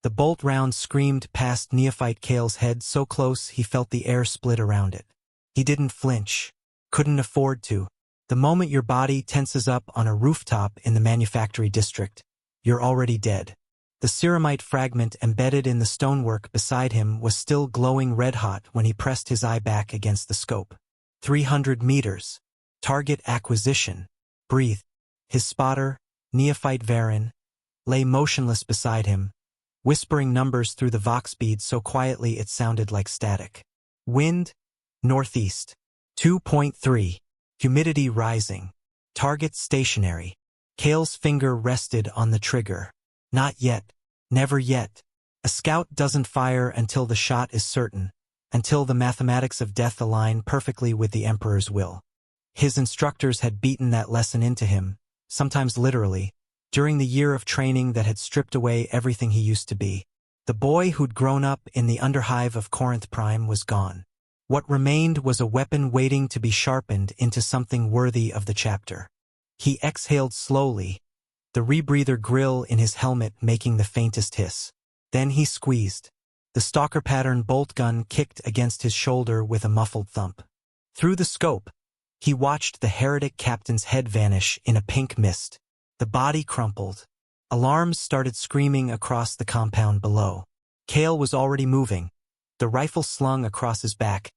The bolt round screamed past Neophyte Kael's head so close he felt the air split around it. He didn't flinch. Couldn't afford to. The moment your body tenses up on a rooftop in the manufactory district, you're already dead. The ceramite fragment embedded in the stonework beside him was still glowing red-hot when he pressed his eye back against the scope. 300 meters. Target acquisition. Breathe. His spotter, Neophyte Varen, lay motionless beside him, whispering numbers through the vox bead so quietly it sounded like static. Wind, northeast. 2.3. Humidity rising. Target stationary. Kael's finger rested on the trigger. Not yet. Never yet. A scout doesn't fire until the shot is certain, until the mathematics of death align perfectly with the Emperor's will. His instructors had beaten that lesson into him, sometimes literally, during the year of training that had stripped away everything he used to be. The boy who'd grown up in the underhive of Corinth Prime was gone. What remained was a weapon waiting to be sharpened into something worthy of the chapter. He exhaled slowly, the rebreather grill in his helmet making the faintest hiss. Then he squeezed. The stalker pattern bolt gun kicked against his shoulder with a muffled thump. Through the scope, he watched the heretic captain's head vanish in a pink mist. The body crumpled. Alarms started screaming across the compound below. Kael was already moving, the rifle slung across his back,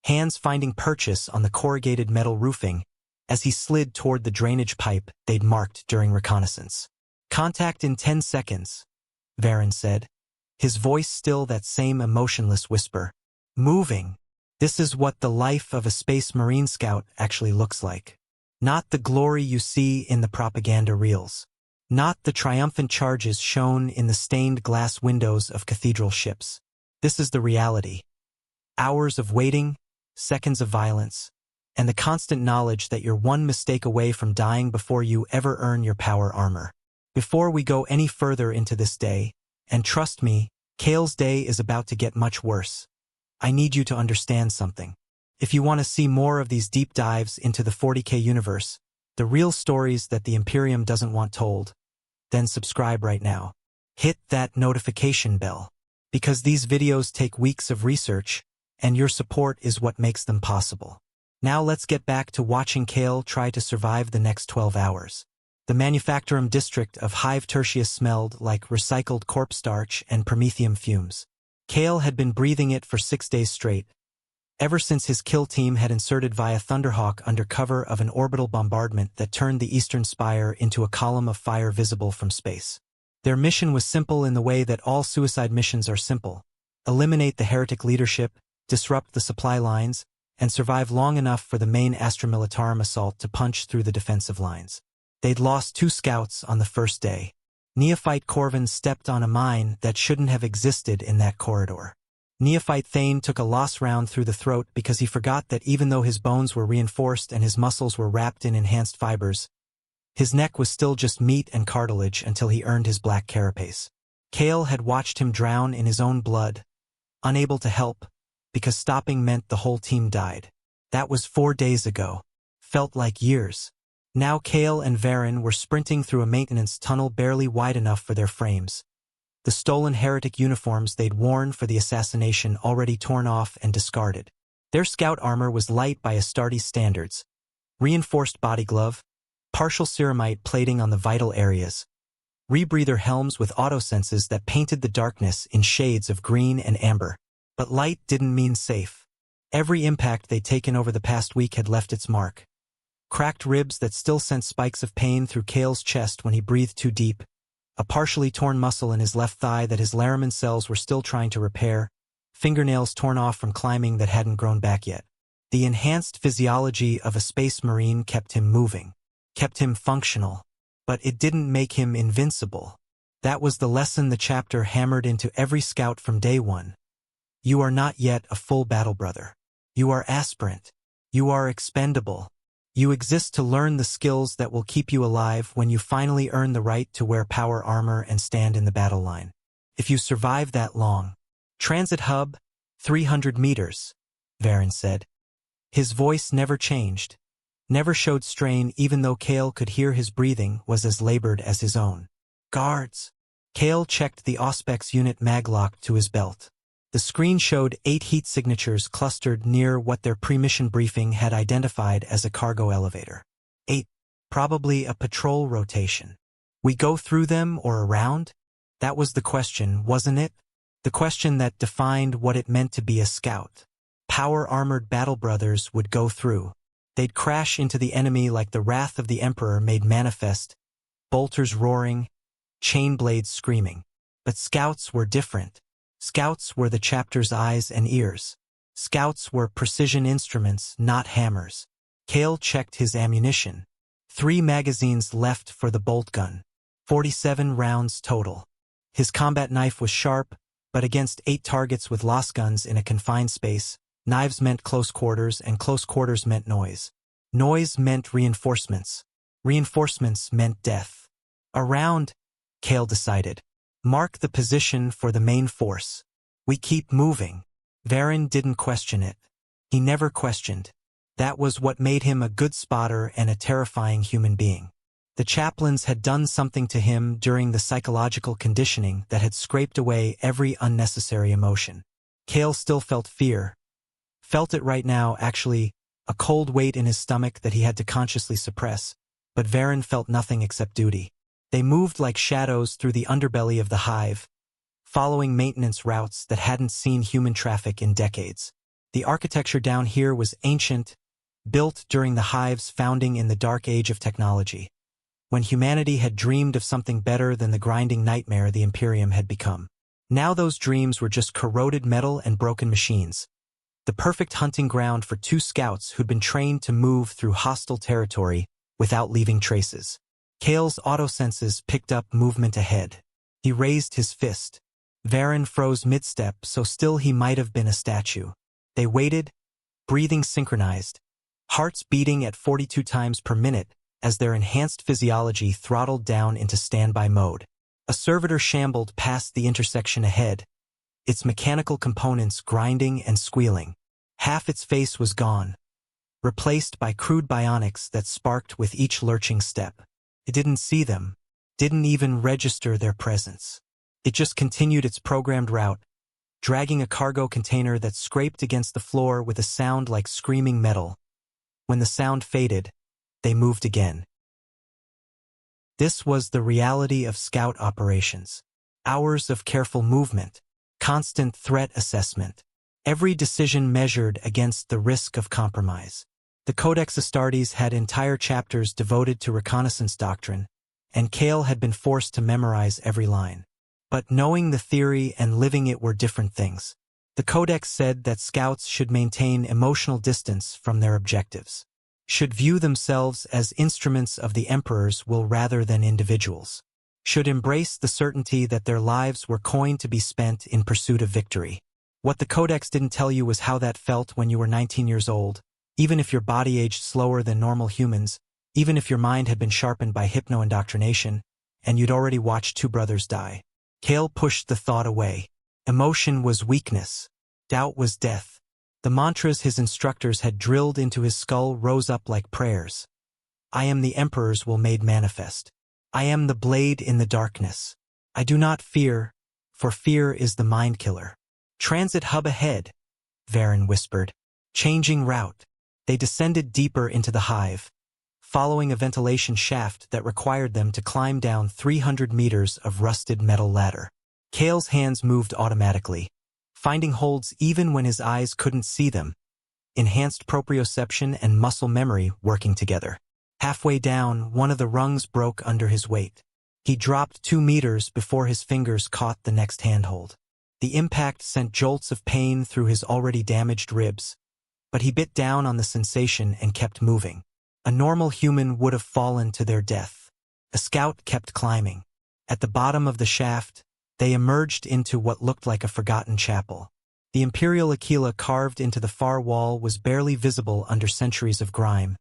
hands finding purchase on the corrugated metal roofing as he slid toward the drainage pipe they'd marked during reconnaissance. "Contact in 10 seconds, Varen said, his voice still that same emotionless whisper. Moving. This is what the life of a Space Marine scout actually looks like. Not the glory you see in the propaganda reels. Not the triumphant charges shown in the stained glass windows of cathedral ships. This is the reality. Hours of waiting, seconds of violence, and the constant knowledge that you're one mistake away from dying before you ever earn your power armor. Before we go any further into this day, and trust me, Kael's day is about to get much worse, I need you to understand something. If you want to see more of these deep dives into the 40K universe, the real stories that the Imperium doesn't want told, then subscribe right now. Hit that notification bell, because these videos take weeks of research, and your support is what makes them possible. Now let's get back to watching Kael try to survive the next 12 hours. The manufactorum district of Hive Tertius smelled like recycled corpse starch and promethium fumes. Kael had been breathing it for 6 days straight, ever since his kill team had inserted via Thunderhawk under cover of an orbital bombardment that turned the eastern spire into a column of fire visible from space. Their mission was simple in the way that all suicide missions are simple: eliminate the heretic leadership, disrupt the supply lines, and survive long enough for the main Astra Militarum assault to punch through the defensive lines. They'd lost 2 scouts on the first day. Neophyte Corvin stepped on a mine that shouldn't have existed in that corridor. Neophyte Thane took a loss round through the throat because he forgot that even though his bones were reinforced and his muscles were wrapped in enhanced fibers, his neck was still just meat and cartilage until he earned his black carapace. Kael had watched him drown in his own blood, unable to help, because stopping meant the whole team died. That was 4 days ago. Felt like years. Now Kael and Varen were sprinting through a maintenance tunnel barely wide enough for their frames. The stolen heretic uniforms they'd worn for the assassination already torn off and discarded. Their scout armor was light by Astartes standards. Reinforced body glove, partial ceramite plating on the vital areas, rebreather helms with autosenses that painted the darkness in shades of green and amber. But light didn't mean safe. Every impact they'd taken over the past week had left its mark. Cracked ribs that still sent spikes of pain through Kael's chest when he breathed too deep, a partially torn muscle in his left thigh that his Laraman cells were still trying to repair, fingernails torn off from climbing that hadn't grown back yet. The enhanced physiology of a space marine kept him moving, kept him functional, but it didn't make him invincible. That was the lesson the chapter hammered into every scout from day one. You are not yet a full battle brother. You are aspirant. You are expendable. You exist to learn the skills that will keep you alive when you finally earn the right to wear power armor and stand in the battle line. If you survive that long. Transit hub, 300 meters, Varen said. His voice never changed, never showed strain even though Kael could hear his breathing was as labored as his own. Guards. Kael checked the Auspex unit maglock to his belt. The screen showed 8 heat signatures clustered near what their pre-mission briefing had identified as a cargo elevator. 8. Probably a patrol rotation. We go through them or around? That was the question, wasn't it? The question that defined what it meant to be a scout. Power-armored battle brothers would go through. They'd crash into the enemy like the wrath of the Emperor made manifest, bolters roaring, chain blades screaming. But scouts were different. Scouts were the chapter's eyes and ears. Scouts were precision instruments, not hammers. Kael checked his ammunition. 3 magazines left for the bolt gun. 47 rounds total. His combat knife was sharp, but against 8 targets with lost guns in a confined space, knives meant close quarters and close quarters meant noise. Noise meant reinforcements. Reinforcements meant death. Around, Kael decided. Mark the position for the main force. We keep moving. Varen didn't question it. He never questioned. That was what made him a good spotter and a terrifying human being. The chaplains had done something to him during the psychological conditioning that had scraped away every unnecessary emotion. Kael still felt fear. Felt it right now, actually, a cold weight in his stomach that he had to consciously suppress, but Varen felt nothing except duty. They moved like shadows through the underbelly of the hive, following maintenance routes that hadn't seen human traffic in decades. The architecture down here was ancient, built during the hive's founding in the dark age of technology, when humanity had dreamed of something better than the grinding nightmare the Imperium had become. Now those dreams were just corroded metal and broken machines. The perfect hunting ground for 2 scouts who'd been trained to move through hostile territory without leaving traces. Kael's autosenses picked up movement ahead. He raised his fist. Varen froze mid-step, so still he might have been a statue. They waited, breathing synchronized, hearts beating at 42 times per minute as their enhanced physiology throttled down into standby mode. A servitor shambled past the intersection ahead, its mechanical components grinding and squealing. Half its face was gone, replaced by crude bionics that sparked with each lurching step. It didn't see them, didn't even register their presence. It just continued its programmed route, dragging a cargo container that scraped against the floor with a sound like screaming metal. When the sound faded, they moved again. This was the reality of scout operations. Hours of careful movement, constant threat assessment, every decision measured against the risk of compromise. The Codex Astartes had entire chapters devoted to reconnaissance doctrine, and Kael had been forced to memorize every line. But knowing the theory and living it were different things. The Codex said that scouts should maintain emotional distance from their objectives, should view themselves as instruments of the Emperor's will rather than individuals, should embrace the certainty that their lives were coined to be spent in pursuit of victory. What the Codex didn't tell you was how that felt when you were 19 years old, even if your body aged slower than normal humans, even if your mind had been sharpened by hypno-indoctrination, and you'd already watched 2 brothers die. Kael pushed the thought away. Emotion was weakness. Doubt was death. The mantras his instructors had drilled into his skull rose up like prayers. I am the Emperor's will made manifest. I am the blade in the darkness. I do not fear, for fear is the mind killer. Transit hub ahead, Varen whispered. Changing route. They descended deeper into the hive, following a ventilation shaft that required them to climb down 300 meters of rusted metal ladder. Kael's hands moved automatically, finding holds even when his eyes couldn't see them, enhanced proprioception and muscle memory working together. Halfway down, one of the rungs broke under his weight. He dropped 2 meters before his fingers caught the next handhold. The impact sent jolts of pain through his already damaged ribs, but he bit down on the sensation and kept moving. A normal human would have fallen to their death. A scout kept climbing. At the bottom of the shaft, they emerged into what looked like a forgotten chapel. The Imperial Aquila carved into the far wall was barely visible under centuries of grime,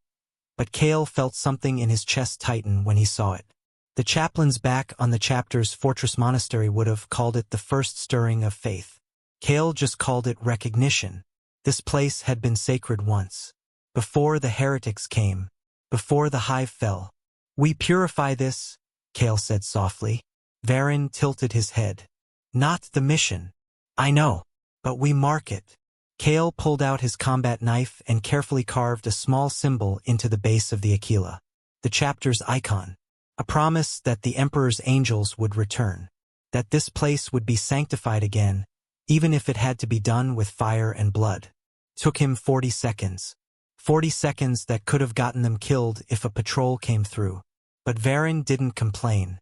but Kael felt something in his chest tighten when he saw it. The chaplains back on the chapter's fortress monastery would have called it the first stirring of faith. Kael just called it recognition. This place had been sacred once. Before the heretics came. Before the hive fell. We purify this, Kael said softly. Varen tilted his head. Not the mission. I know, but we mark it. Kael pulled out his combat knife and carefully carved a small symbol into the base of the Aquila. The chapter's icon. A promise that the Emperor's angels would return. That this place would be sanctified again, even if it had to be done with fire and blood. Took him 40 seconds. 40 seconds that could have gotten them killed if a patrol came through. But Varen didn't complain.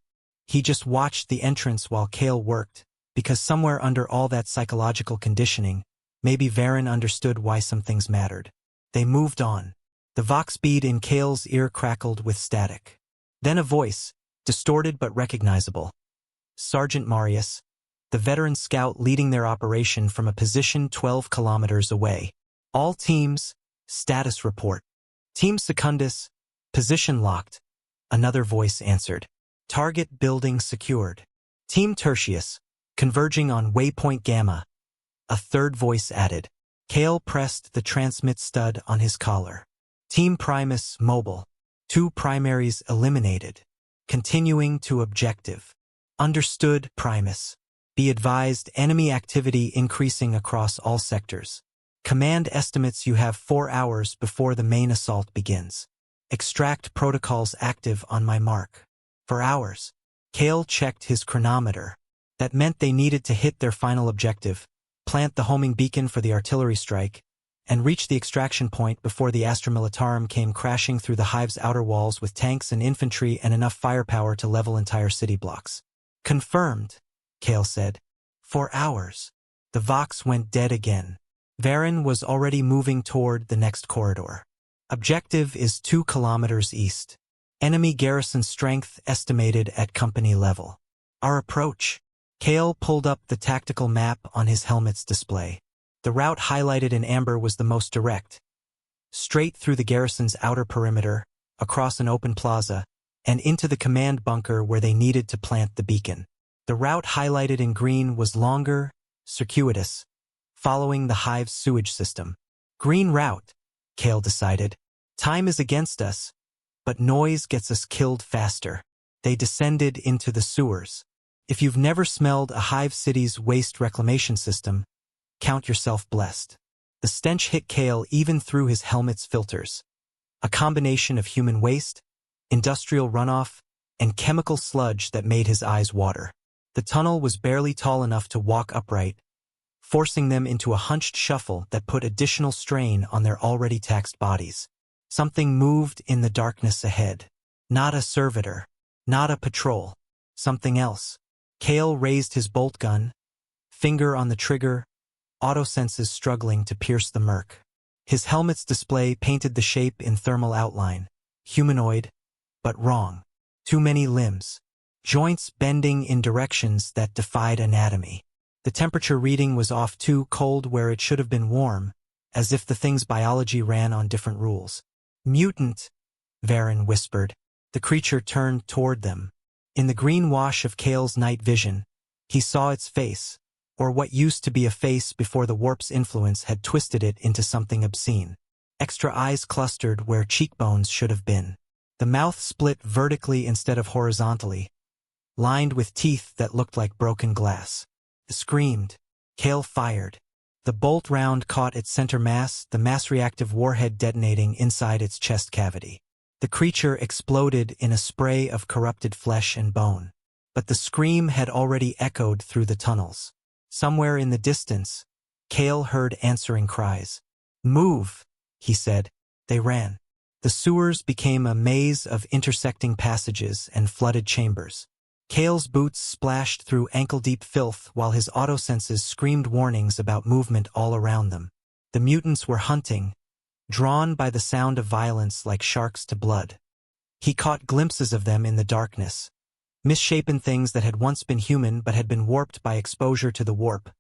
He just watched the entrance while Kael worked, because somewhere under all that psychological conditioning, maybe Varen understood why some things mattered. They moved on. The vox bead in Kael's ear crackled with static. Then a voice, distorted but recognizable. Sergeant Marius, the veteran scout leading their operation from a position 12 kilometers away. All teams, status report. Team Secundus, position locked. Another voice answered. Target building secured. Team Tertius, converging on waypoint Gamma. A third voice added. Kael pressed the transmit stud on his collar. Team Primus mobile. 2 primaries eliminated. Continuing to objective. Understood, Primus. Be advised, enemy activity increasing across all sectors. Command estimates you have 4 hours before the main assault begins. Extract protocols active on my mark. For hours. Kael checked his chronometer. That meant they needed to hit their final objective, plant the homing beacon for the artillery strike, and reach the extraction point before the Astra Militarum came crashing through the hive's outer walls with tanks and infantry and enough firepower to level entire city blocks. Confirmed, Kael said. 4 hours. The Vox went dead again. Varen was already moving toward the next corridor. Objective is 2 kilometers east. Enemy garrison strength estimated at company level. Our approach. Kael pulled up the tactical map on his helmet's display. The route highlighted in amber was the most direct. Straight through the garrison's outer perimeter, across an open plaza, and into the command bunker where they needed to plant the beacon. The route highlighted in green was longer, circuitous, following the hive's sewage system. Green route, Kael decided. Time is against us, but noise gets us killed faster. They descended into the sewers. If you've never smelled a hive city's waste reclamation system, count yourself blessed. The stench hit Kael even through his helmet's filters. A combination of human waste, industrial runoff, and chemical sludge that made his eyes water. The tunnel was barely tall enough to walk upright, forcing them into a hunched shuffle that put additional strain on their already taxed bodies. Something moved in the darkness ahead. Not a servitor, not a patrol, something else. Kael raised his bolt gun, finger on the trigger, autosenses struggling to pierce the murk. His helmet's display painted the shape in thermal outline. Humanoid, but wrong. Too many limbs. Joints bending in directions that defied anatomy. The temperature reading was off too cold where it should have been warm, as if the thing's biology ran on different rules. Mutant, Varen whispered. The creature turned toward them. In the green wash of Kael's night vision, he saw its face, or what used to be a face before the warp's influence had twisted it into something obscene. Extra eyes clustered where cheekbones should have been. The mouth split vertically instead of horizontally, lined with teeth that looked like broken glass. It screamed. Kael fired. The bolt round caught its center mass, the mass-reactive warhead detonating inside its chest cavity. The creature exploded in a spray of corrupted flesh and bone. But the scream had already echoed through the tunnels. Somewhere in the distance, Kael heard answering cries. Move, he said. They ran. The sewers became a maze of intersecting passages and flooded chambers. Kael's boots splashed through ankle-deep filth while his autosenses screamed warnings about movement all around them. The mutants were hunting, drawn by the sound of violence like sharks to blood. He caught glimpses of them in the darkness. Misshapen things that had once been human but had been warped by exposure to the warp.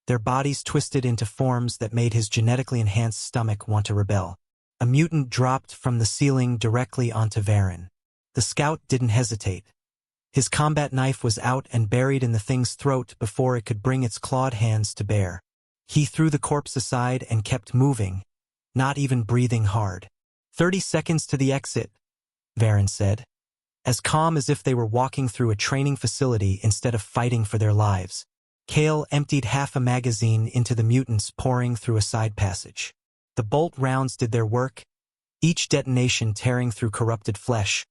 Their bodies twisted into forms that made his genetically enhanced stomach want to rebel. A mutant dropped from the ceiling directly onto Varen. The scout didn't hesitate. His combat knife was out and buried in the thing's throat before it could bring its clawed hands to bear. He threw the corpse aside and kept moving, not even breathing hard. 30 seconds to the exit, Varen said. as calm as if they were walking through a training facility instead of fighting for their lives. Kael emptied half a magazine into the mutants pouring through a side passage. The bolt rounds did their work, each detonation tearing through corrupted flesh,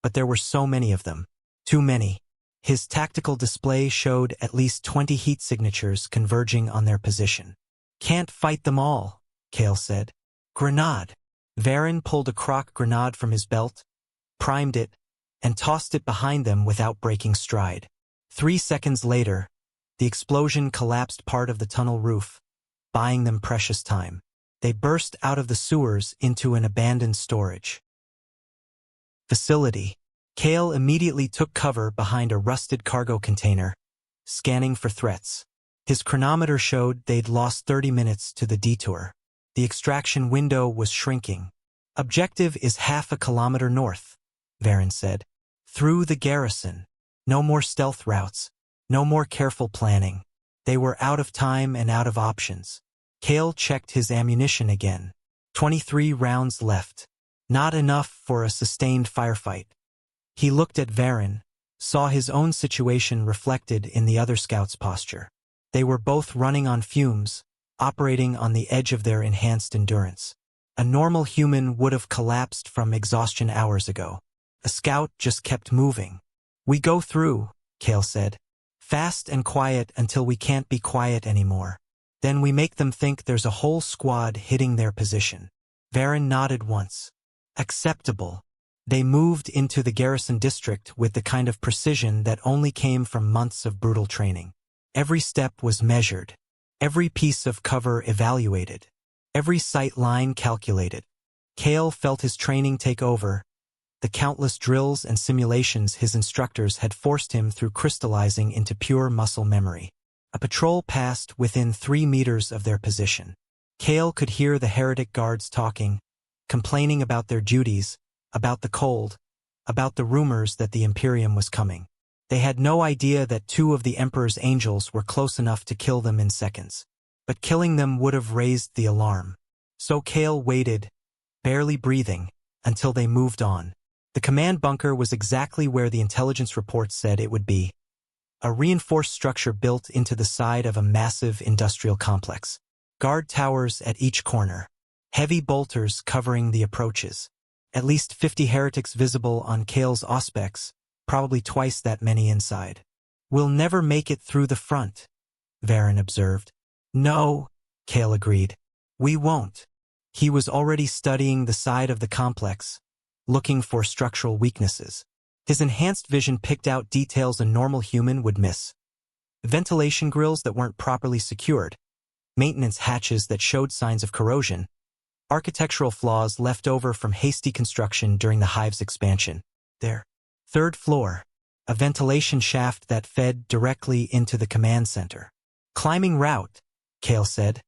but there were so many of them. Too many. His tactical display showed at least 20 heat signatures converging on their position. "Can't fight them all," Kael said. "Grenade." Varen pulled a crock grenade from his belt, primed it, and tossed it behind them without breaking stride. 3 seconds later, the explosion collapsed part of the tunnel roof, buying them precious time. They burst out of the sewers into an abandoned storage facility. Kael immediately took cover behind a rusted cargo container, scanning for threats. His chronometer showed they'd lost 30 minutes to the detour. The extraction window was shrinking. "Objective is half a kilometer north," Varen said. "Through the garrison. No more stealth routes. No more careful planning." They were out of time and out of options. Kael checked his ammunition again. 23 rounds left. Not enough for a sustained firefight. He looked at Varen, saw his own situation reflected in the other scouts' posture. They were both running on fumes, operating on the edge of their enhanced endurance. A normal human would have collapsed from exhaustion hours ago. A scout just kept moving. "We go through," Kael said. "Fast and quiet until we can't be quiet anymore. Then we make them think there's a whole squad hitting their position." Varen nodded once. "Acceptable." They moved into the garrison district with the kind of precision that only came from months of brutal training. Every step was measured. Every piece of cover evaluated. Every sight line calculated. Kael felt his training take over, the countless drills and simulations his instructors had forced him through crystallizing into pure muscle memory. A patrol passed within 3 meters of their position. Kael could hear the heretic guards talking, complaining about their duties, about the cold, about the rumors that the Imperium was coming. They had no idea that 2 of the Emperor's angels were close enough to kill them in seconds. But killing them would have raised the alarm. So Kael waited, barely breathing, until they moved on. The command bunker was exactly where the intelligence reports said it would be. A reinforced structure built into the side of a massive industrial complex. Guard towers at each corner. Heavy bolters covering the approaches. At least 50 heretics visible on Kael's auspex, probably twice that many inside. "We'll never make it through the front," Varen observed. "No," Kael agreed. "We won't." He was already studying the side of the complex, looking for structural weaknesses. His enhanced vision picked out details a normal human would miss. Ventilation grills that weren't properly secured, maintenance hatches that showed signs of corrosion, architectural flaws left over from hasty construction during the hive's expansion. Their 3rd floor, a ventilation shaft that fed directly into the command center. "Climbing route," Kael said,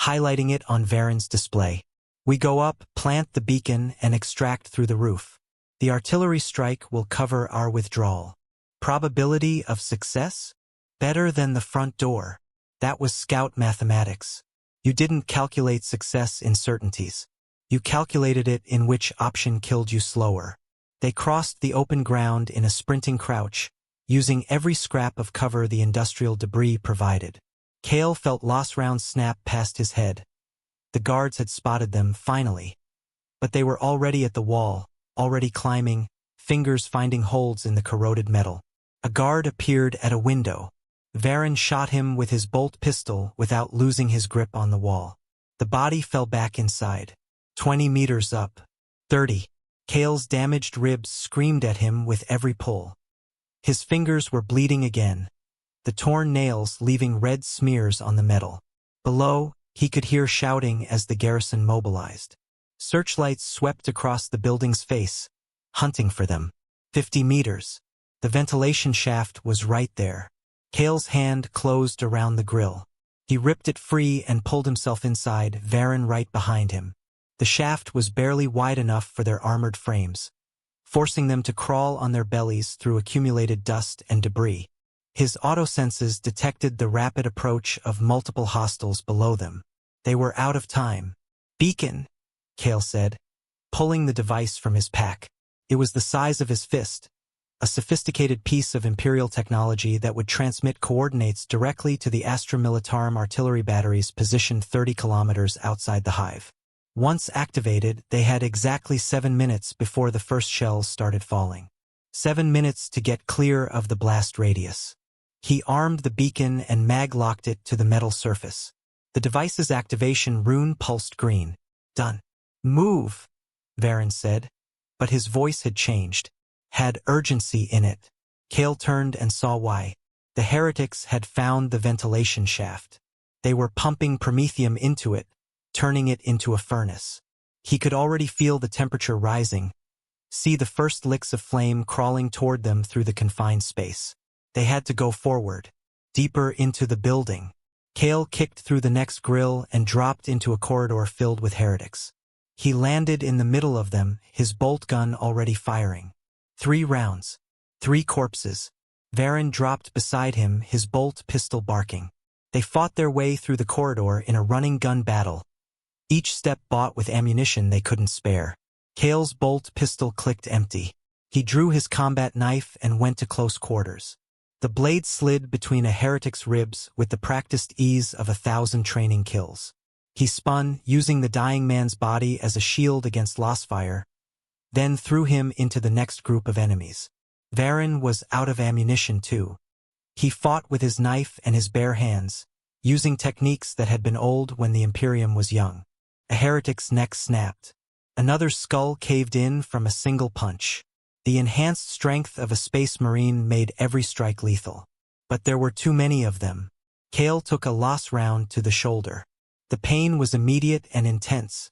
highlighting it on Varen's display. "We go up, plant the beacon, and extract through the roof. The artillery strike will cover our withdrawal. Probability of success? Better than the front door." That was scout mathematics. You didn't calculate success in certainties. You calculated it in which option killed you slower. They crossed the open ground in a sprinting crouch, using every scrap of cover the industrial debris provided. Kael felt lost rounds snap past his head. The guards had spotted them, finally. But they were already at the wall, already climbing, fingers finding holds in the corroded metal. A guard appeared at a window. Varen shot him with his bolt pistol without losing his grip on the wall. The body fell back inside. 20 meters up. 30. Kael's damaged ribs screamed at him with every pull. His fingers were bleeding again, the torn nails leaving red smears on the metal. Below, he could hear shouting as the garrison mobilized. Searchlights swept across the building's face, hunting for them. 50 meters. The ventilation shaft was right there. Kael's hand closed around the grill. He ripped it free and pulled himself inside, Varen right behind him. The shaft was barely wide enough for their armored frames, forcing them to crawl on their bellies through accumulated dust and debris. His autosenses detected the rapid approach of multiple hostiles below them. They were out of time. "Beacon," Kael said, pulling the device from his pack. It was the size of his fist, a sophisticated piece of Imperial technology that would transmit coordinates directly to the Astra Militarum artillery batteries positioned 30 kilometers outside the hive. Once activated, they had exactly 7 minutes before the first shells started falling. 7 minutes to get clear of the blast radius. He armed the beacon and mag-locked it to the metal surface. The device's activation rune pulsed green. Done. Move, Varen said, but his voice had changed. Had urgency in it. Kael turned and saw why. The heretics had found the ventilation shaft. They were pumping promethium into it, turning it into a furnace. He could already feel the temperature rising, see the first licks of flame crawling toward them through the confined space. They had to go forward, deeper into the building. Kael kicked through the next grill and dropped into a corridor filled with heretics. He landed in the middle of them, his bolt gun already firing. 3 rounds. 3 corpses. Varen dropped beside him, his bolt pistol barking. They fought their way through the corridor in a running gun battle, each step bought with ammunition they couldn't spare. Kael's bolt pistol clicked empty. He drew his combat knife and went to close quarters. The blade slid between a heretic's ribs with the practiced ease of 1,000 training kills. He spun, using the dying man's body as a shield against lost fire, then threw him into the next group of enemies. Varen was out of ammunition too. He fought with his knife and his bare hands, using techniques that had been old when the Imperium was young. A heretic's neck snapped. Another skull caved in from a single punch. The enhanced strength of a space marine made every strike lethal. But there were too many of them. Kael took a loss round to the shoulder. The pain was immediate and intense,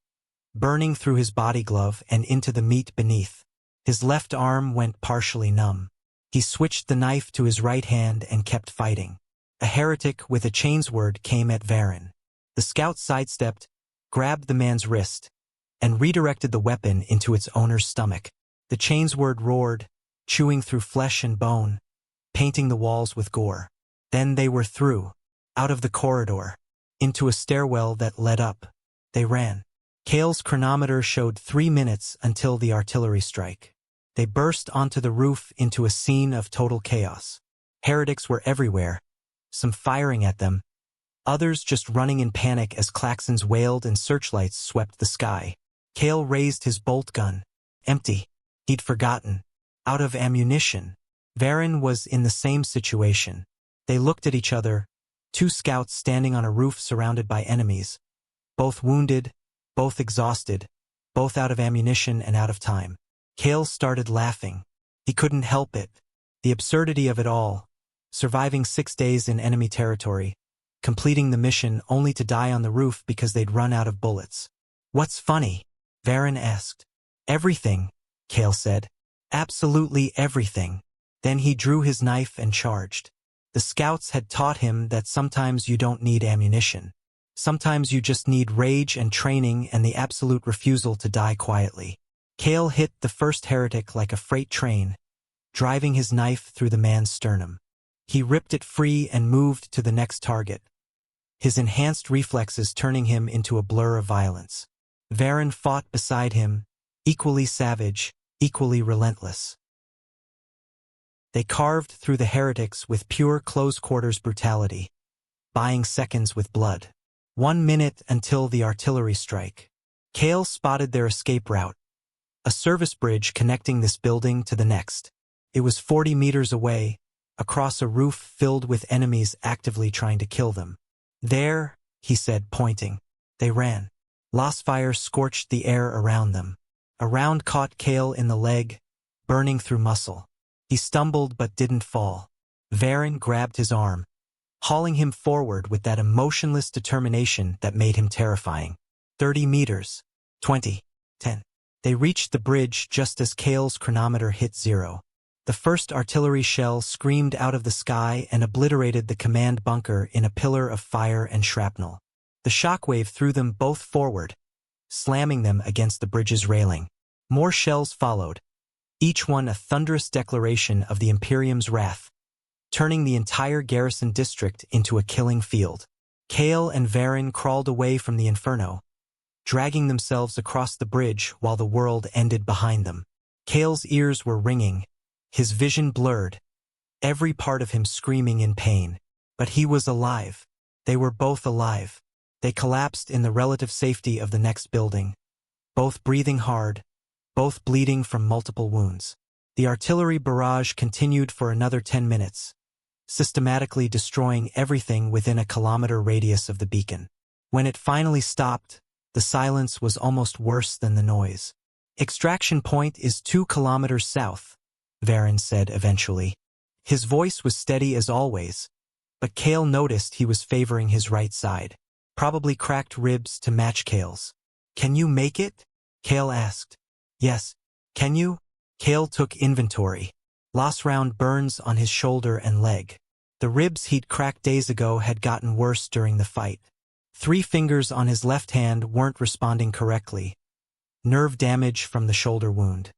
burning through his body glove and into the meat beneath. His left arm went partially numb. He switched the knife to his right hand and kept fighting. A heretic with a chainsword came at Varen. The scout sidestepped, grabbed the man's wrist, and redirected the weapon into its owner's stomach. The chainsword roared, chewing through flesh and bone, painting the walls with gore. Then they were through, out of the corridor, into a stairwell that led up. They ran. Kael's chronometer showed 3 minutes until the artillery strike. They burst onto the roof into a scene of total chaos. Heretics were everywhere, some firing at them, others just running in panic as klaxons wailed and searchlights swept the sky. Kael raised his bolt gun. Empty. He'd forgotten. Out of ammunition. Varen was in the same situation. They looked at each other, 2 scouts standing on a roof surrounded by enemies, both wounded, both exhausted, both out of ammunition and out of time. Kael started laughing. He couldn't help it. The absurdity of it all. Surviving 6 days in enemy territory, completing the mission only to die on the roof because they'd run out of bullets. What's funny? Varen asked. Everything, Kael said. Absolutely everything. Then he drew his knife and charged. The scouts had taught him that sometimes you don't need ammunition. Sometimes you just need rage and training and the absolute refusal to die quietly. Kael hit the first heretic like a freight train, driving his knife through the man's sternum. He ripped it free and moved to the next target, his enhanced reflexes turning him into a blur of violence. Varen fought beside him, equally savage, equally relentless. They carved through the heretics with pure close-quarters brutality, buying seconds with blood. 1 minute until the artillery strike. Kael spotted their escape route, a service bridge connecting this building to the next. It was 40 meters away, across a roof filled with enemies actively trying to kill them. There, he said, pointing. They ran. Lost fire scorched the air around them. A round caught Kael in the leg, burning through muscle. He stumbled but didn't fall. Varen grabbed his arm, hauling him forward with that emotionless determination that made him terrifying. 30 meters. 20. 10. They reached the bridge just as Kael's chronometer hit 0. The first artillery shell screamed out of the sky and obliterated the command bunker in a pillar of fire and shrapnel. The shockwave threw them both forward, slamming them against the bridge's railing. More shells followed, each one a thunderous declaration of the Imperium's wrath, turning the entire garrison district into a killing field. Kael and Varen crawled away from the inferno, dragging themselves across the bridge while the world ended behind them. Kael's ears were ringing, His vision blurred, every part of him screaming in pain. But he was alive. They were both alive. They collapsed in the relative safety of the next building, both breathing hard, both bleeding from multiple wounds. The artillery barrage continued for another 10 minutes, systematically destroying everything within a kilometer radius of the beacon. When it finally stopped, the silence was almost worse than the noise. "Extraction point is 2 kilometers south," Varen said eventually. His voice was steady as always, but Kael noticed he was favoring his right side. Probably cracked ribs to match Kael's. "Can you make it?" Kael asked. "Yes. Can you?" Kael took inventory. Last round burns on his shoulder and leg. The ribs he'd cracked days ago had gotten worse during the fight. 3 fingers on his left hand weren't responding correctly. Nerve damage from the shoulder wound.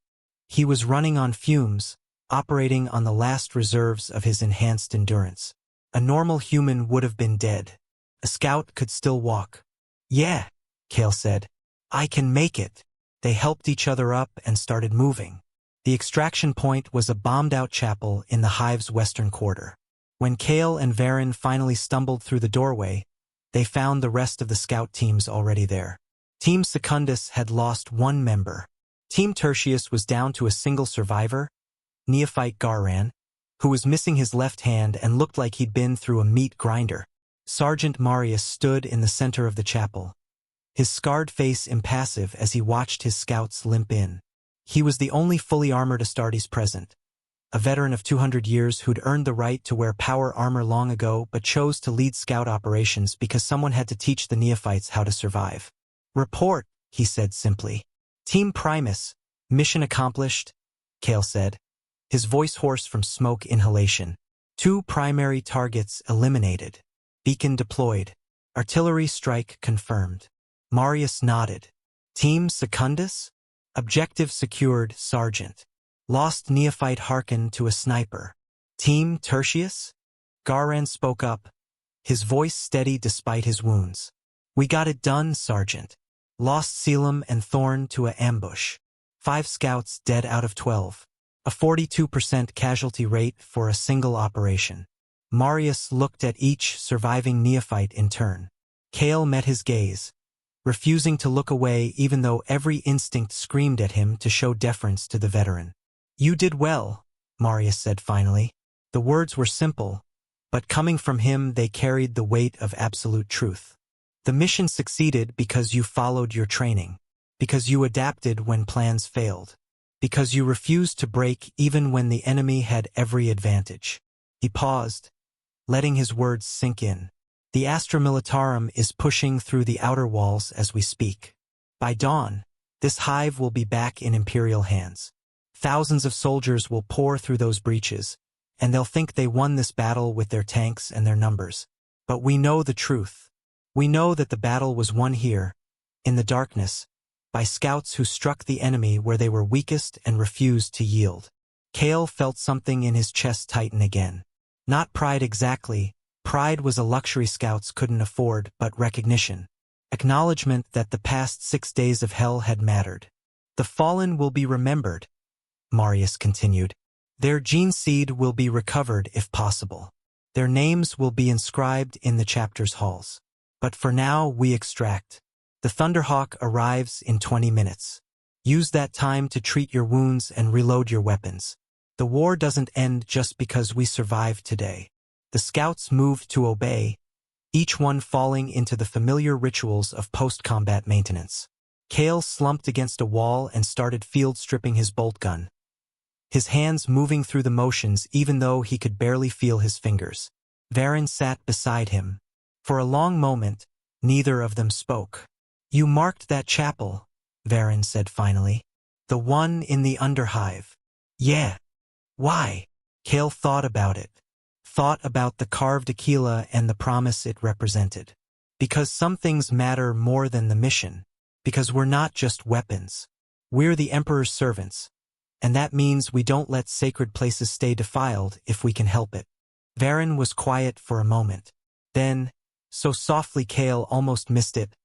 He was running on fumes, operating on the last reserves of his enhanced endurance. A normal human would have been dead. A scout could still walk. "Yeah," Kael said. "I can make it." They helped each other up and started moving. The extraction point was a bombed-out chapel in the hive's western quarter. When Kael and Varen finally stumbled through the doorway, they found the rest of the scout teams already there. Team Secundus had lost 1 member. Team Tertius was down to a single survivor, Neophyte Kael, who was missing his left hand and looked like he'd been through a meat grinder. Sergeant Marius stood in the center of the chapel, his scarred face impassive as he watched his scouts limp in. He was the only fully armored Astartes present, a veteran of 200 years who'd earned the right to wear power armor long ago but chose to lead scout operations because someone had to teach the neophytes how to survive. "Report," he said simply. "Team Primus, mission accomplished," Kael said, his voice hoarse from smoke inhalation. 2 primary targets eliminated. Beacon deployed. Artillery strike confirmed. Marius nodded. "Team Secundus?" "Objective secured, Sergeant." "Lost Neophyte Harkin to a sniper." "Team Tertius?" Kael spoke up, his voice steady despite his wounds. "We got it done, Sergeant. Lost Selim and Thorn to a ambush. 5 scouts dead out of 12. A 42% casualty rate for a single operation." Marius looked at each surviving neophyte in turn. Kael met his gaze, refusing to look away even though every instinct screamed at him to show deference to the veteran. "You did well," Marius said finally. The words were simple, but coming from him they carried the weight of absolute truth. "The mission succeeded because you followed your training, because you adapted when plans failed, because you refused to break even when the enemy had every advantage." He paused, letting his words sink in. "The Astra Militarum is pushing through the outer walls as we speak. By dawn, this hive will be back in Imperial hands. Thousands of soldiers will pour through those breaches, and they'll think they won this battle with their tanks and their numbers. But we know the truth. We know that the battle was won here, in the darkness, by scouts who struck the enemy where they were weakest and refused to yield." Kael felt something in his chest tighten again. Not pride exactly. Pride was a luxury scouts couldn't afford, but recognition. Acknowledgement that the past 6 days of hell had mattered. "The fallen will be remembered," Marius continued. "Their gene seed will be recovered if possible. Their names will be inscribed in the chapter's halls. But for now, we extract. The Thunderhawk arrives in 20 minutes. Use that time to treat your wounds and reload your weapons. The war doesn't end just because we survived today." The scouts moved to obey, each one falling into the familiar rituals of post-combat maintenance. Kael slumped against a wall and started field stripping his bolt gun, his hands moving through the motions even though he could barely feel his fingers. Varen sat beside him. For a long moment, neither of them spoke. "You marked that chapel," Varen said finally. "The one in the underhive." "Yeah." "Why?" Kael thought about it. Thought about the carved Aquila and the promise it represented. "Because some things matter more than the mission. Because we're not just weapons. We're the Emperor's servants. And that means we don't let sacred places stay defiled if we can help it." Varen was quiet for a moment. Then, so softly Kael almost missed it,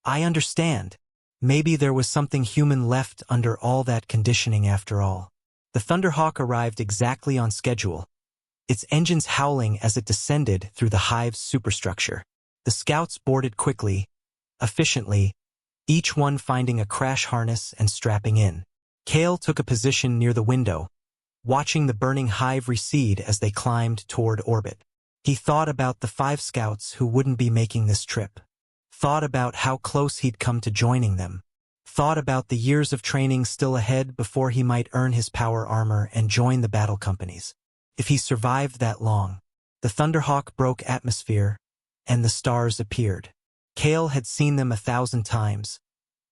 "I understand. Maybe there was something human left under all that conditioning after all." The Thunderhawk arrived exactly on schedule, its engines howling as it descended through the hive's superstructure. The scouts boarded quickly, efficiently, each one finding a crash harness and strapping in. Kael took a position near the window, watching the burning hive recede as they climbed toward orbit. He thought about the 5 scouts who wouldn't be making this trip. Thought about how close he'd come to joining them. Thought about the years of training still ahead before he might earn his power armor and join the battle companies. If he survived that long, the Thunderhawk broke atmosphere, and the stars appeared. Kael had seen them 1,000 times,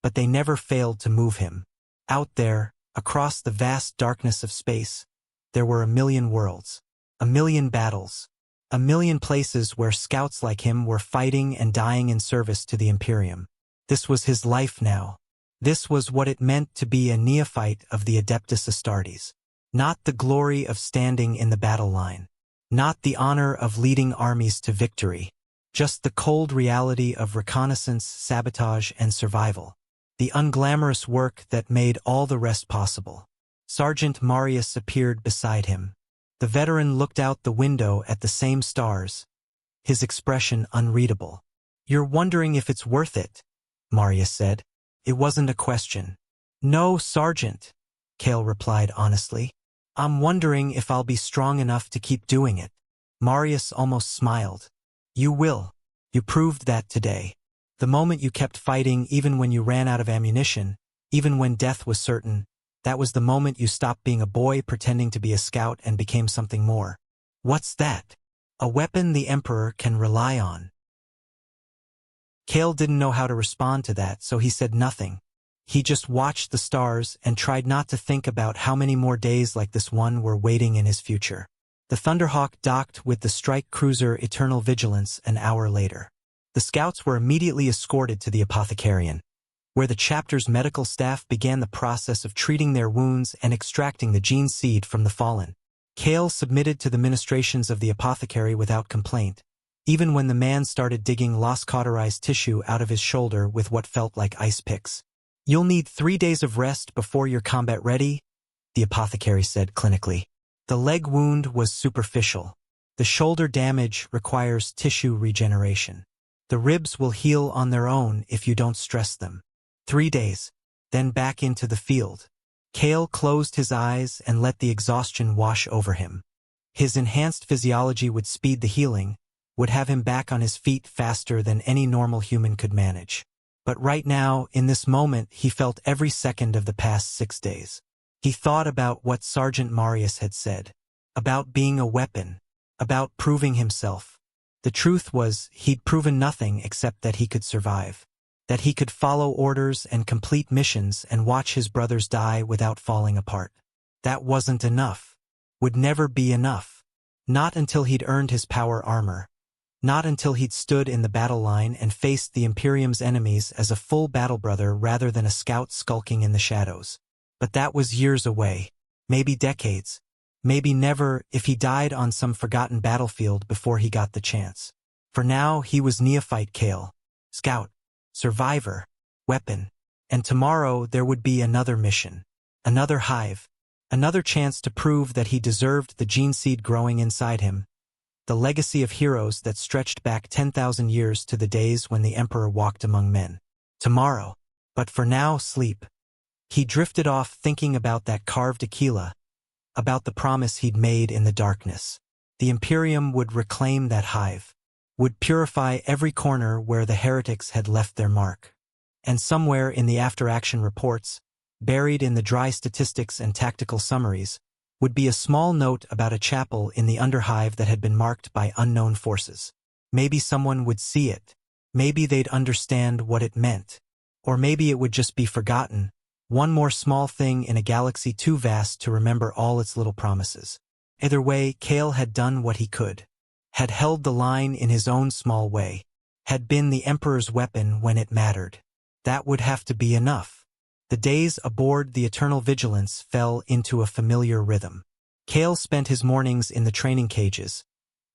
but they never failed to move him. Out there, across the vast darkness of space, there were 1,000,000 worlds, 1,000,000 battles, 1,000,000 places where scouts like him were fighting and dying in service to the Imperium. This was his life now. This was what it meant to be a neophyte of the Adeptus Astartes. Not the glory of standing in the battle line. Not the honor of leading armies to victory. Just the cold reality of reconnaissance, sabotage, and survival. The unglamorous work that made all the rest possible. Sergeant Marius appeared beside him. The veteran looked out the window at the same stars, his expression unreadable. "You're wondering if it's worth it," Marius said. It wasn't a question. "No, Sergeant," Kael replied honestly. "I'm wondering if I'll be strong enough to keep doing it." Marius almost smiled. "You will. You proved that today. The moment you kept fighting even when you ran out of ammunition, even when death was certain, that was the moment you stopped being a boy pretending to be a scout and became something more." "What's that?" "A weapon the Emperor can rely on." Kael didn't know how to respond to that, so he said nothing. He just watched the stars and tried not to think about how many more days like this one were waiting in his future. The Thunderhawk docked with the strike cruiser Eternal Vigilance an hour later. The scouts were immediately escorted to the Apothecarium, where the chapter's medical staff began the process of treating their wounds and extracting the gene seed from the fallen. Kael submitted to the ministrations of the apothecary without complaint, even when the man started digging lost cauterized tissue out of his shoulder with what felt like ice picks. "You'll need 3 days of rest before you're combat ready," the apothecary said clinically. The leg wound was superficial. The shoulder damage requires tissue regeneration. The ribs will heal on their own if you don't stress them. 3 days, then back into the field. Kael closed his eyes and let the exhaustion wash over him. His enhanced physiology would speed the healing, would have him back on his feet faster than any normal human could manage. But right now, in this moment, he felt every second of the past 6 days. He thought about what Sergeant Marius had said, about being a weapon, about proving himself. The truth was, he'd proven nothing except that he could survive, that he could follow orders and complete missions and watch his brothers die without falling apart. That wasn't enough. Would never be enough. Not until he'd earned his power armor. Not until he'd stood in the battle line and faced the Imperium's enemies as a full battle brother rather than a scout skulking in the shadows. But that was years away. Maybe decades. Maybe never if he died on some forgotten battlefield before he got the chance. For now, he was Neophyte Kael. Scout. Survivor. Weapon. And tomorrow there would be another mission. Another hive. Another chance to prove that he deserved the gene seed growing inside him. The legacy of heroes that stretched back 10,000 years to the days when the Emperor walked among men. Tomorrow. But for now, sleep. He drifted off thinking about that carved Aquila, about the promise he'd made in the darkness. The Imperium would reclaim that hive, would purify every corner where the heretics had left their mark. And somewhere in the after-action reports, buried in the dry statistics and tactical summaries, would be a small note about a chapel in the underhive that had been marked by unknown forces. Maybe someone would see it. Maybe they'd understand what it meant. Or maybe it would just be forgotten. One more small thing in a galaxy too vast to remember all its little promises. Either way, Kael had done what he could. Had held the line in his own small way. Had been the Emperor's weapon when it mattered. That would have to be enough. The days aboard the Eternal Vigilance fell into a familiar rhythm. Kael spent his mornings in the training cages,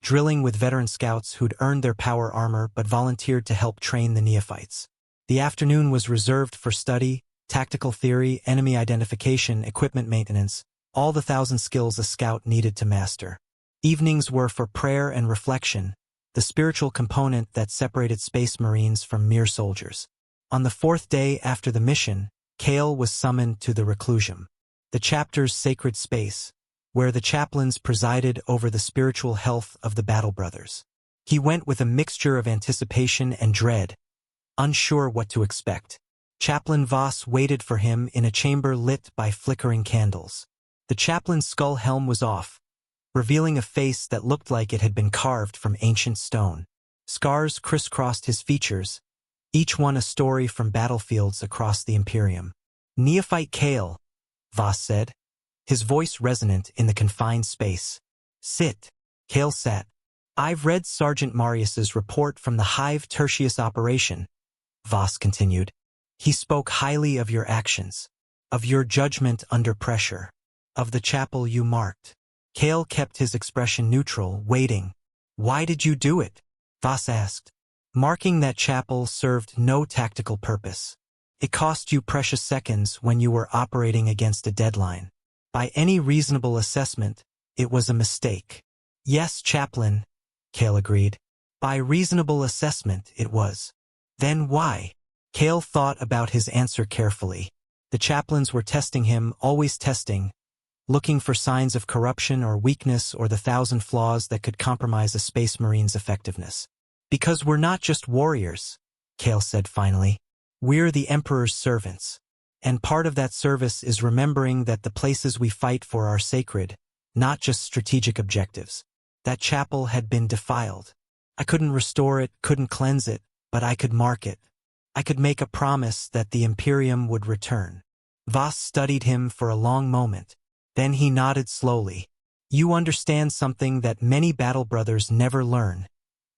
drilling with veteran scouts who'd earned their power armor but volunteered to help train the neophytes. The afternoon was reserved for study, tactical theory, enemy identification, equipment maintenance, all the 1,000 skills a scout needed to master. Evenings were for prayer and reflection, the spiritual component that separated Space Marines from mere soldiers. On the 4th day after the mission, Kael was summoned to the reclusium, the chapter's sacred space, where the chaplains presided over the spiritual health of the battle brothers. He went with a mixture of anticipation and dread, unsure what to expect. Chaplain Voss waited for him in a chamber lit by flickering candles. The chaplain's skull helm was off, revealing a face that looked like it had been carved from ancient stone. Scars crisscrossed his features, each one a story from battlefields across the Imperium. "Neophyte Kael," Voss said, his voice resonant in the confined space. "Sit." Kael sat. "I've read Sergeant Marius's report from the Hive Tertius operation," Voss continued. "He spoke highly of your actions, of your judgment under pressure, of the chapel you marked." Kael kept his expression neutral, waiting. "Why did you do it?" Voss asked. "Marking that chapel served no tactical purpose. It cost you precious seconds when you were operating against a deadline. By any reasonable assessment, it was a mistake." "Yes, Chaplain," Kael agreed. "By reasonable assessment, it was." "Then why?" Kael thought about his answer carefully. The chaplains were testing him, always testing, looking for signs of corruption or weakness or the 1,000 flaws that could compromise a Space Marine's effectiveness. "Because we're not just warriors," Kael said finally. "We're the Emperor's servants. And part of that service is remembering that the places we fight for are sacred, not just strategic objectives. That chapel had been defiled. I couldn't restore it, couldn't cleanse it, but I could mark it. I could make a promise that the Imperium would return." Voss studied him for a long moment. Then he nodded slowly. "You understand something that many battle brothers never learn,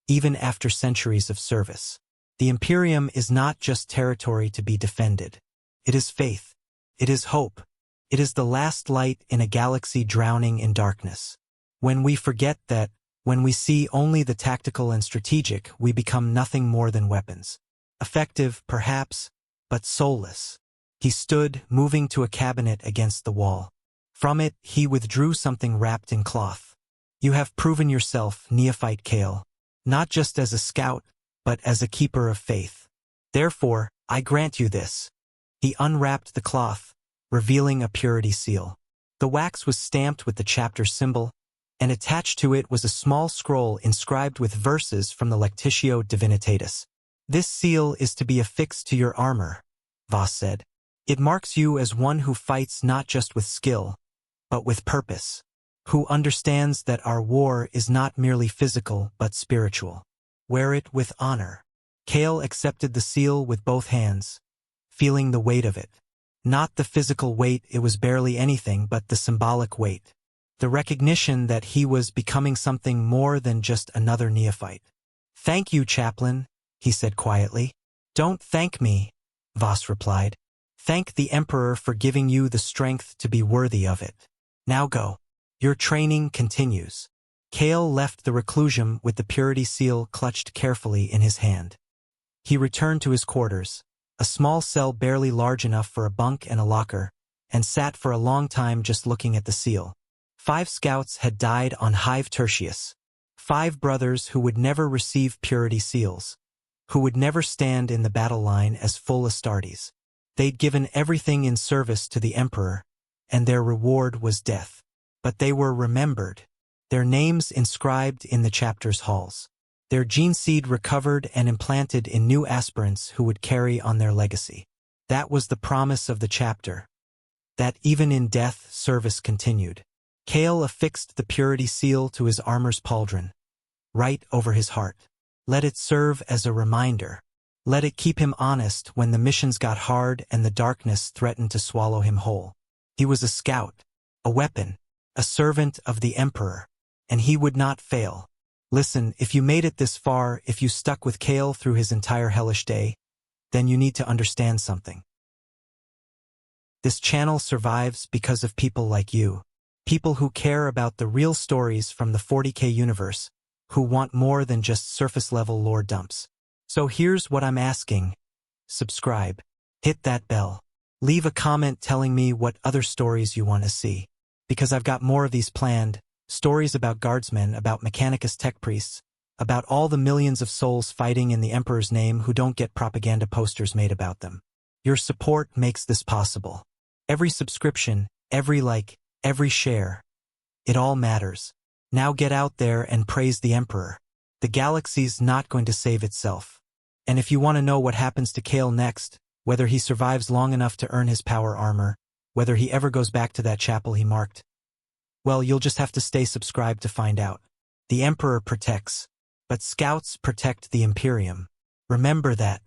even after centuries of service. The Imperium is not just territory to be defended. It is faith. It is hope. It is the last light in a galaxy drowning in darkness. When we forget that, when we see only the tactical and strategic, we become nothing more than weapons. Effective, perhaps, but soulless." He stood, moving to a cabinet against the wall. From it, he withdrew something wrapped in cloth. "You have proven yourself, Neophyte Kael, not just as a scout, but as a keeper of faith. Therefore, I grant you this." He unwrapped the cloth, revealing a purity seal. The wax was stamped with the chapter symbol, and attached to it was a small scroll inscribed with verses from the Lectitio Divinitatis. "This seal is to be affixed to your armor," Voss said. "It marks you as one who fights not just with skill, but with purpose, who understands that our war is not merely physical but spiritual. Wear it with honor." Kael accepted the seal with both hands, feeling the weight of it. Not the physical weight, it was barely anything, but the symbolic weight. The recognition that he was becoming something more than just another neophyte. "Thank you, Chaplain," he said quietly. "Don't thank me," Voss replied. "Thank the Emperor for giving you the strength to be worthy of it. Now go. Your training continues." Kael left the reclusium with the purity seal clutched carefully in his hand. He returned to his quarters, a small cell barely large enough for a bunk and a locker, and sat for a long time just looking at the seal. 5 scouts had died on Hive Tertius. 5 brothers who would never receive purity seals, who would never stand in the battle line as full Astartes. They'd given everything in service to the Emperor, and their reward was death. But they were remembered, their names inscribed in the chapter's halls, their gene seed recovered and implanted in new aspirants who would carry on their legacy. That was the promise of the chapter, that even in death service continued. Kael affixed the purity seal to his armor's pauldron, right over his heart. Let it serve as a reminder. Let it keep him honest when the missions got hard and the darkness threatened to swallow him whole. He was a scout, a weapon, a servant of the Emperor, and he would not fail. Listen, if you made it this far, if you stuck with Kael through his entire hellish day, then you need to understand something. This channel survives because of people like you. People who care about the real stories from the 40K universe, who want more than just surface-level lore dumps. So here's what I'm asking. Subscribe. Hit that bell. Leave a comment telling me what other stories you want to see. because I've got more of these planned, stories about guardsmen, about Mechanicus tech priests, about all the millions of souls fighting in the Emperor's name who don't get propaganda posters made about them. Your support makes this possible. Every subscription, every like, every share. It all matters. Now get out there and praise the Emperor. The galaxy's not going to save itself. And if you want to know what happens to Kael next, whether he survives long enough to earn his power armor, whether he ever goes back to that chapel he marked, well, you'll just have to stay subscribed to find out. The Emperor protects, but scouts protect the Imperium. Remember that.